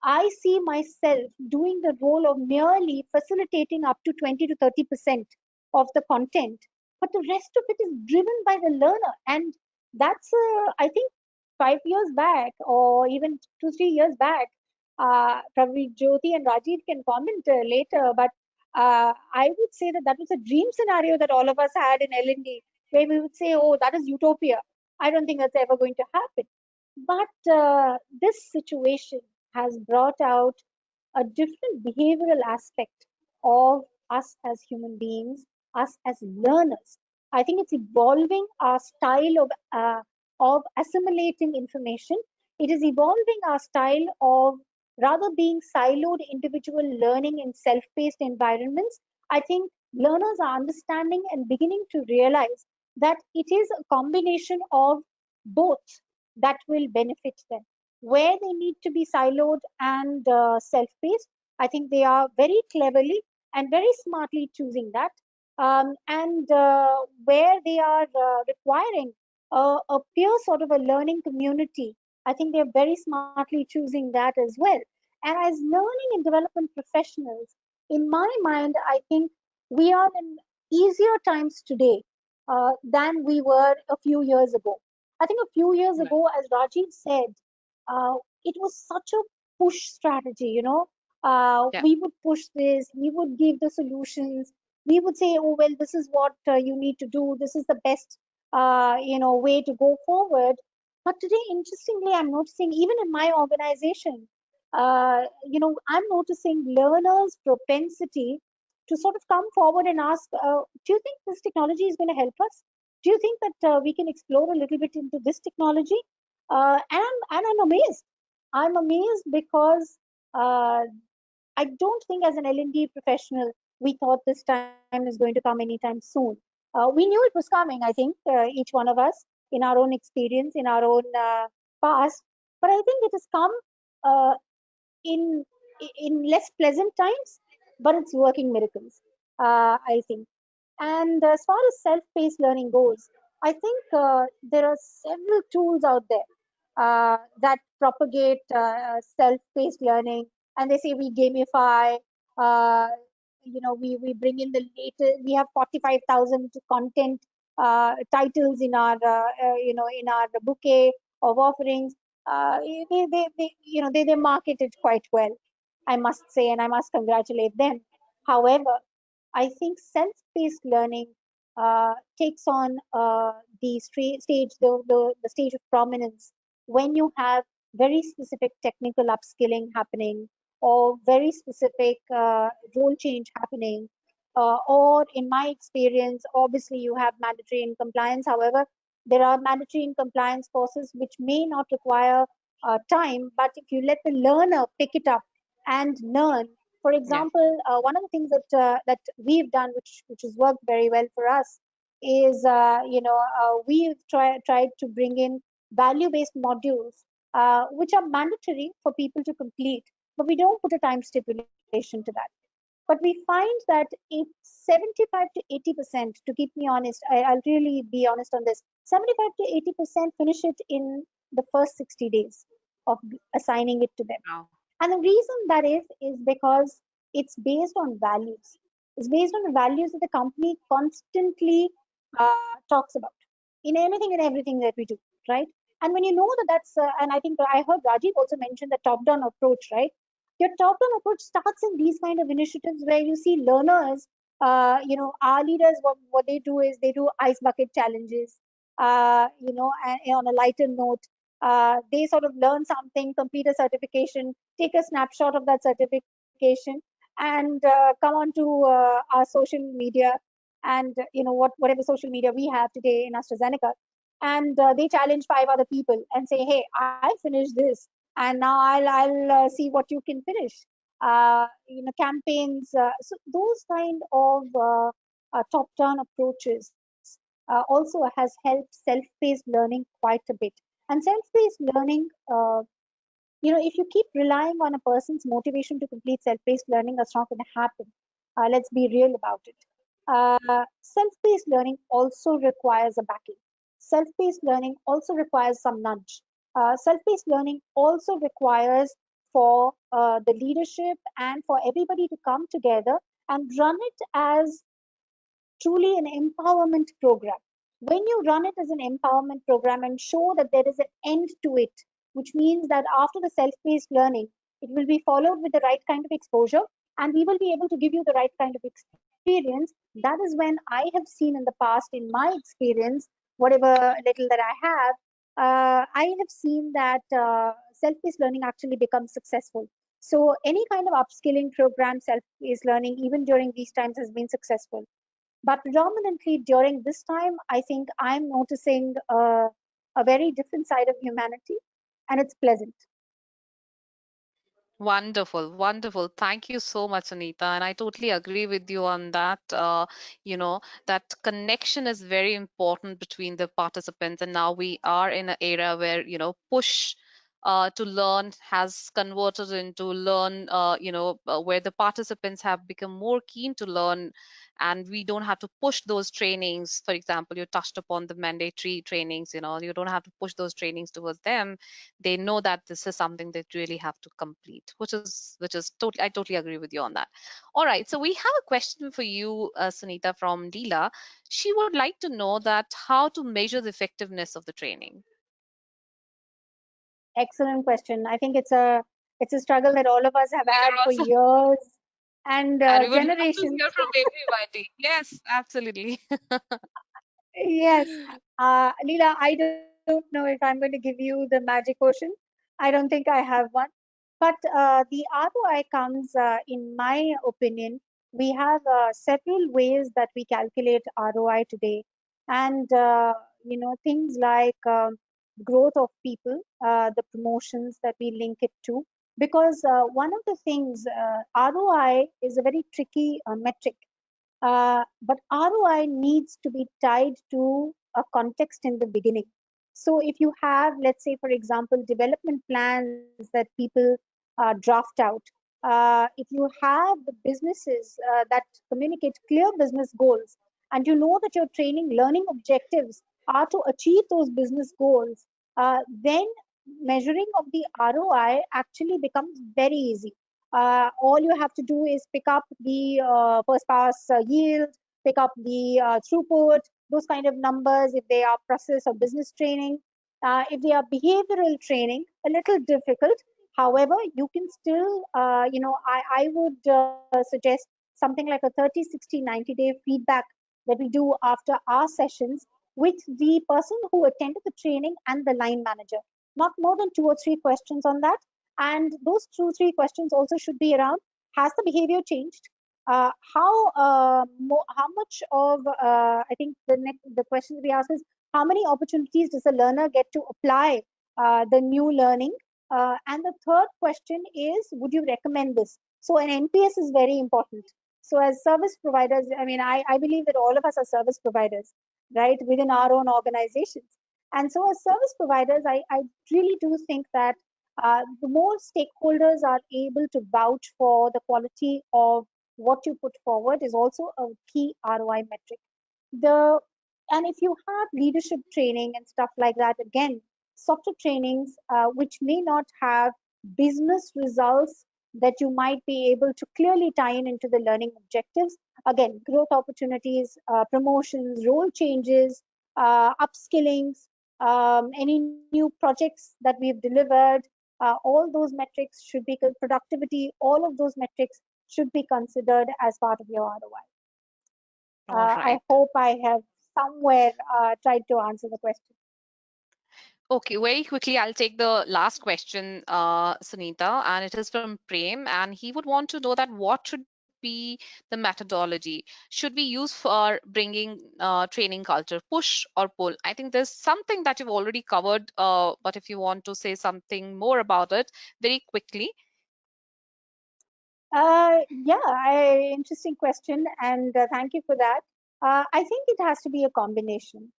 I see myself doing the role of merely facilitating up to 20 to 30% of the content, but the rest of it is driven by the learner. And that's, I think, 5 years back or even 2, 3 years back. Probably Jyoti and Rajiv can comment later, but I would say that that was a dream scenario that all of us had in L&D, where we would say, oh, that is utopia. I don't think that's ever going to happen. But this situation has brought out a different behavioral aspect of us as human beings, us as learners. I think it's evolving our style of assimilating information. It is evolving our style of rather being siloed individual learning in self-paced environments. I think learners are understanding and beginning to realize that it is a combination of both that will benefit them. Where they need to be siloed and self-paced, I think they are very cleverly and very smartly choosing that. And where they are requiring a peer sort of a learning community, I think they're very smartly choosing that as well. And as learning and development professionals, in my mind, I think we are in easier times today than we were a few years ago. I think a few years Right. ago, as Rajiv said, it was such a push strategy, Yeah. we would push this, we would give the solutions, we would say, oh, well, this is what you need to do, this is the best, way to go forward. But today, interestingly, I'm noticing even in my organization, I'm noticing learners' propensity to sort of come forward and ask, do you think this technology is going to help us? Do you think that we can explore a little bit into this technology? And I'm amazed. I'm amazed because uh, I don't think as an L&D professional we thought this time is going to come anytime soon. We knew it was coming, I think, each one of us in our own experience, in our own past. But I think it has come uh, in in less pleasant times, but it's working miracles. I think. And as far as self-paced learning goes, I think there are several tools out there that propagate self-paced learning, and they say we gamify. Uh, we bring in the latest. We have 45,000 content titles in our in our bouquet of offerings. They market it quite well, I must say, and I must congratulate them. However, I think self-paced learning takes on the stage of prominence when you have very specific technical upskilling happening, or very specific role change happening, or in my experience, obviously you have mandatory and compliance. However, there are mandatory and compliance courses which may not require time, but if you let the learner pick it up and learn. For Yeah. example, one of the things that we've done, which has worked very well for us, is we've tried to bring in value-based modules, which are mandatory for people to complete, but we don't put a time stipulation to that. But we find that it's 75 to 80%, to keep me honest, I'll really be honest on this, 75 to 80% finish it in the first 60 days of assigning it to them. Wow. And the reason that is because it's based on values. It's based on the values that the company constantly talks about in anything and everything that we do, right? And when you know that and I think I heard Rajiv also mention the top-down approach, right? Your top-down approach starts in these kind of initiatives where you see learners, our leaders, what they do is they do ice bucket challenges, and on a lighter note, they sort of learn something, complete a certification, take a snapshot of that certification, and come on to our social media, and whatever social media we have today in AstraZeneca, and they challenge five other people and say, "Hey, I finished this, and now I'll see what you can finish." Campaigns. So those kind of top-down approaches also has helped self-paced learning quite a bit. And self-paced learning, if you keep relying on a person's motivation to complete self-paced learning, that's not going to happen. Let's be real about it. Self-paced learning also requires a backing. Self-paced learning also requires some nudge. Self-paced learning also requires for the leadership and for everybody to come together and run it as truly an empowerment program. When you run it as an empowerment program and show that there is an end to it, which means that after the self paced learning, it will be followed with the right kind of exposure, and we will be able to give you the right kind of experience. That is when I have seen in the past, in my experience, whatever little that I have, I have seen that self paced learning actually becomes successful. So, any kind of upskilling program, self paced learning, even during these times, has been successful. But predominantly during this time, I think I'm noticing a very different side of humanity, and it's pleasant. Wonderful, wonderful. Thank you so much, Anita. And I totally agree with you on that. That connection is very important between the participants. And now we are in an era where, push to learn has converted into learn, where the participants have become more keen to learn, and we don't have to push those trainings. For example, you touched upon the mandatory trainings, you don't have to push those trainings towards them. They know that this is something they really have to complete, which is totally, I totally agree with you on that. All right, so we have a question for you, Sunita, from Leela. She would like to know that how to measure the effectiveness of the training. Excellent question. I think it's a struggle that all of us have We had are for also, years and and we would love to generations. hear from everybody. Yes, absolutely. Yes, Leela, I don't know if I'm going to give you the magic potion. I don't think I have one. But the ROI comes, in my opinion, we have several ways that we calculate ROI today. And, things like growth of people, the promotions that we link it to. Because one of the things, ROI is a very tricky metric, but ROI needs to be tied to a context in the beginning. So if you have, let's say, for example, development plans that people draft out, if you have the businesses that communicate clear business goals, and you know that your training learning objectives are to achieve those business goals, then measuring of the ROI actually becomes very easy. All you have to do is pick up the first pass yield, pick up the throughput, those kind of numbers if they are process or business training. If they are behavioral training, a little difficult. However, you can still, I would suggest something like a 30, 60, 90-day feedback that we do after our sessions with the person who attended the training and the line manager. Not more than two or three questions on that. And those two, three questions also should be around, has the behavior changed? How much of, I think the question we ask is, how many opportunities does a learner get to apply the new learning? And the third question is, would you recommend this? So an NPS is very important. So as service providers, I mean, I believe that all of us are service providers, right, within our own organizations. And so as service providers, I really do think that the more stakeholders are able to vouch for the quality of what you put forward is also a key ROI metric. The and if you have leadership training and stuff like that, again, software trainings which may not have business results that you might be able to clearly tie in into the learning objectives. Again, growth opportunities, promotions, role changes, upskillings, any new projects that we've delivered, all those metrics should be productivity, all of those metrics should be considered as part of your ROI. All I right. hope I have somewhere tried to answer the question. Okay, very quickly, I'll take the last question, Sunita, and it is from Prem, and he would want to know that what should be the methodology? Should we use for bringing training culture, push or pull? I think there's something that you've already covered, but if you want to say something more about it very quickly. Yeah, interesting question, and thank you for that. I think it has to be a combination.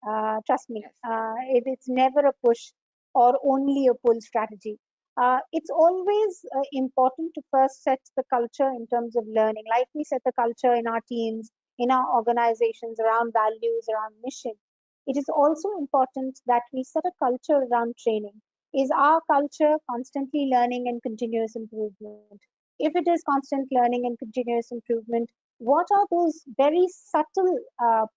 Trust me, Yes. it's never a push or only a pull strategy. It's always important to first set the culture in terms of learning. Like we set the culture in our teams, in our organizations around values, around mission. It is also important that we set a culture around training. Is our culture constantly learning and continuous improvement? If it is constant learning and continuous improvement, what are those very subtle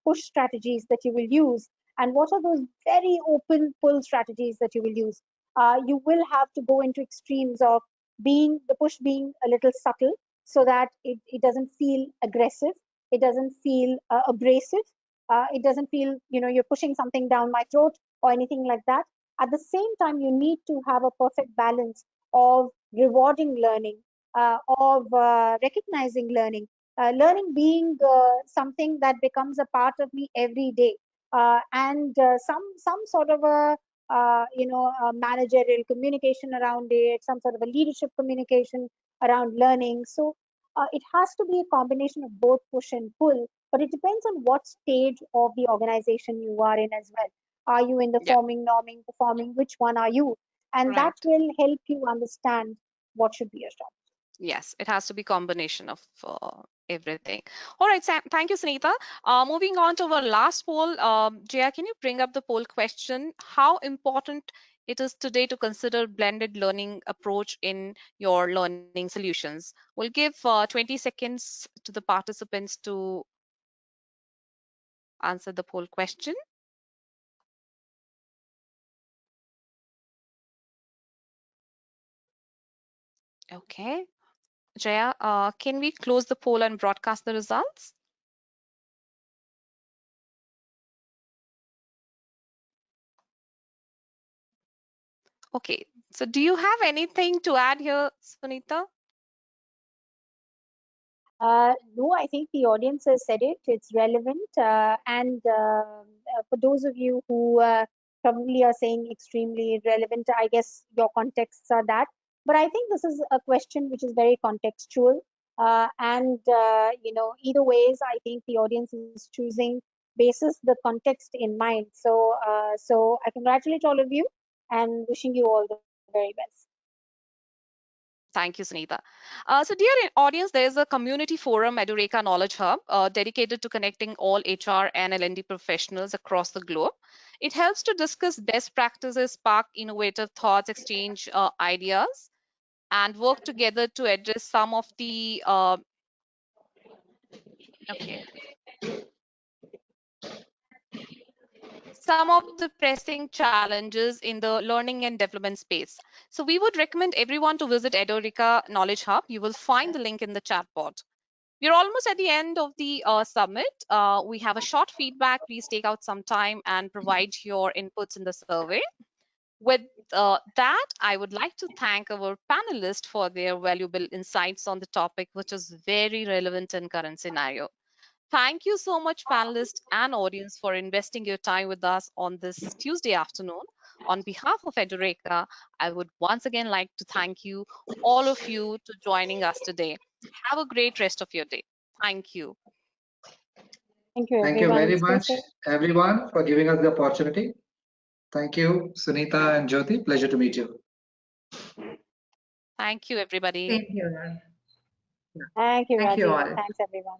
push strategies that you will use? And what are those very open pull strategies that you will use? You will have to go into extremes of being the push being a little subtle so that it doesn't feel aggressive, it doesn't feel abrasive, it doesn't feel, you're pushing something down my throat or anything like that. At the same time, you need to have a perfect balance of rewarding learning, of recognizing learning, learning being something that becomes a part of me every day, and some sort of a managerial communication around it, some sort of a leadership communication around learning. So it has to be a combination of both push and pull, but it depends on what stage of the organization you are in as well. Are you in the Yeah, forming, norming, performing? Which one are you? And that right. will help you understand what should be your strategy. Yes, it has to be combination of everything. All right, Sam, thank you, Sunita. Moving on to our last poll, Jaya, can you bring up the poll question? How important it is today to consider blended learning approach in your learning solutions? We'll give 20 seconds to the participants to answer the poll question. Okay. Jaya, can we close the poll and broadcast the results? Okay. So do you have anything to add here, Sunita? No, I think the audience has said it. It's relevant. And for those of you who probably are saying extremely relevant, I guess your contexts are that. But I think this is a question which is very contextual. Either ways, I think the audience is choosing basis the context in mind. So I congratulate all of you and wishing you all the very best. Thank you, Sunita. So, dear audience, there is a community forum, Edureka Knowledge Hub, dedicated to connecting all HR and L&D professionals across the globe. It helps to discuss best practices, spark innovative thoughts, exchange ideas, and work together to address some of the okay, some of the pressing challenges in the learning and development space. So we would recommend everyone to visit Edureka Knowledge Hub. You will find the link in the chat board. We're almost at the end of the summit. We have a short feedback. Please take out some time and provide your inputs in the survey. With that, I would like to thank our panelists for their valuable insights on the topic, which is very relevant in current scenario. Thank you so much, panelists and audience, for investing your time with us on this Tuesday afternoon. On behalf of Edureka, I would once again like to thank you, all of you, to joining us today. Have a great rest of your day. Thank you. Thank you, Thank you everyone. very Stay much, safe. everyone, for giving us the opportunity. Thank you, Sunita and Jyoti. Pleasure to meet you. Thank you, everybody. Same here. Thank you, Thank you Rajiv. all. Thanks, everyone.